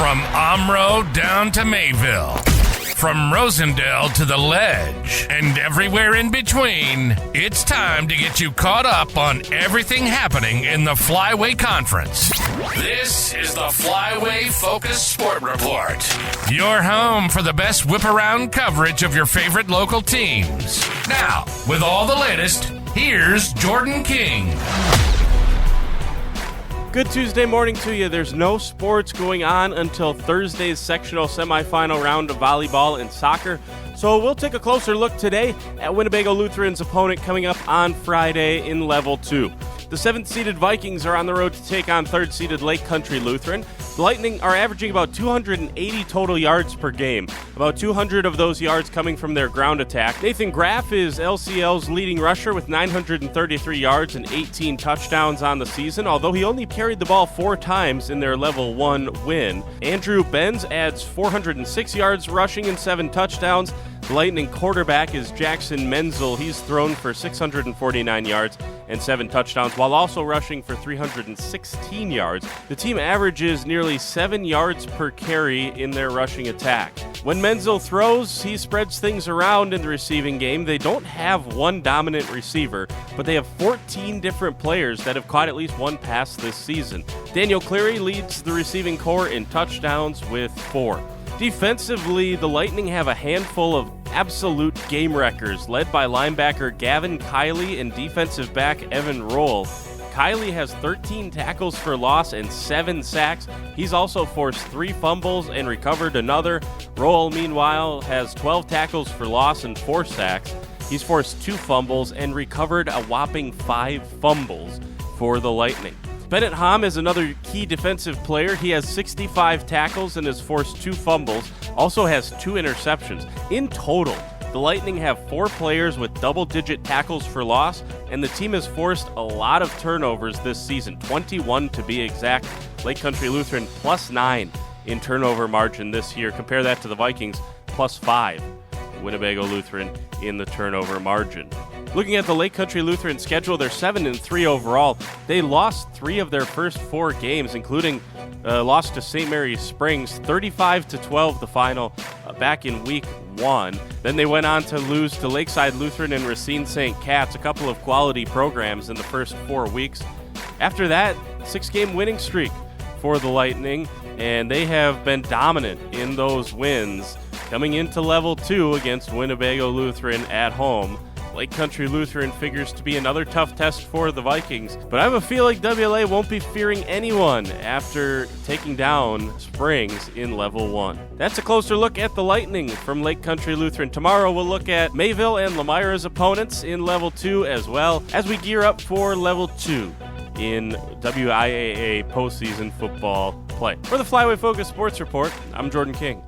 From Omro down to Mayville, from Rosendale to the Ledge, and everywhere in between, it's time to get you caught up on everything happening in the Flyway Conference. This is the Flyway Focus Sport Report, your home for the best whip-around coverage of your favorite local teams. Now, with all the latest, here's Jordan King. Good Tuesday morning to you. There's no sports going on until Thursday's sectional semifinal round of volleyball and soccer. So we'll take a closer look today at Winnebago Lutheran's opponent coming up on Friday in Level 2. The 7th-seeded Vikings are on the road to take on 3rd-seeded Lake Country Lutheran. The Lightning are averaging about 280 total yards per game, about 200 of those yards coming from their ground attack. Nathan Graff is LCL's leading rusher with 933 yards and 18 touchdowns on the season, although he only carried the ball 4 times in their Level 1 win. Andrew Benz adds 406 yards rushing and 7 touchdowns. The Lightning quarterback is Jackson Menzel. He's thrown for 649 yards and 7 touchdowns, while also rushing for 316 yards. The team averages nearly 7 yards per carry in their rushing attack. When Menzel throws, he spreads things around in the receiving game. They don't have one dominant receiver, but they have 14 different players that have caught at least one pass this season. Daniel Cleary leads the receiving corps in touchdowns with 4. Defensively, the Lightning have a handful of absolute game wreckers, led by linebacker Gavin Kiley and defensive back Evan Roll. Kiley has 13 tackles for loss and 7 sacks. He's also forced 3 fumbles and recovered another. Roll, meanwhile, has 12 tackles for loss and 4 sacks. He's forced 2 fumbles and recovered a whopping 5 fumbles for the Lightning. Bennett Hom is another key defensive player. He has 65 tackles and has forced 2 fumbles, also has 2 interceptions. In total, the Lightning have 4 players with double-digit tackles for loss, and the team has forced a lot of turnovers this season, 21 to be exact. Lake Country Lutheran +9 in turnover margin this year. Compare that to the Vikings, +5. Winnebago Lutheran in the turnover margin. Looking at the Lake Country Lutheran schedule, they're 7-3 overall. They lost 3 of their first 4 games, including loss to St. Mary's Springs, 35-12 the final back in week 1. Then they went on to lose to Lakeside Lutheran and Racine St. Cat's, a couple of quality programs in the first 4 weeks. After that, 6-game winning streak for the Lightning, and they have been dominant in those wins, coming into Level 2 against Winnebago Lutheran at home. Lake Country Lutheran figures to be another tough test for the Vikings, but I have a feeling WLA won't be fearing anyone after taking down Springs in Level 1. That's a closer look at the Lightning from Lake Country Lutheran. Tomorrow we'll look at Mayville and Lemira's opponents in Level 2 as well as we gear up for Level 2 in WIAA postseason football play. For the Flyway Focus Sports Report, I'm Jordan King.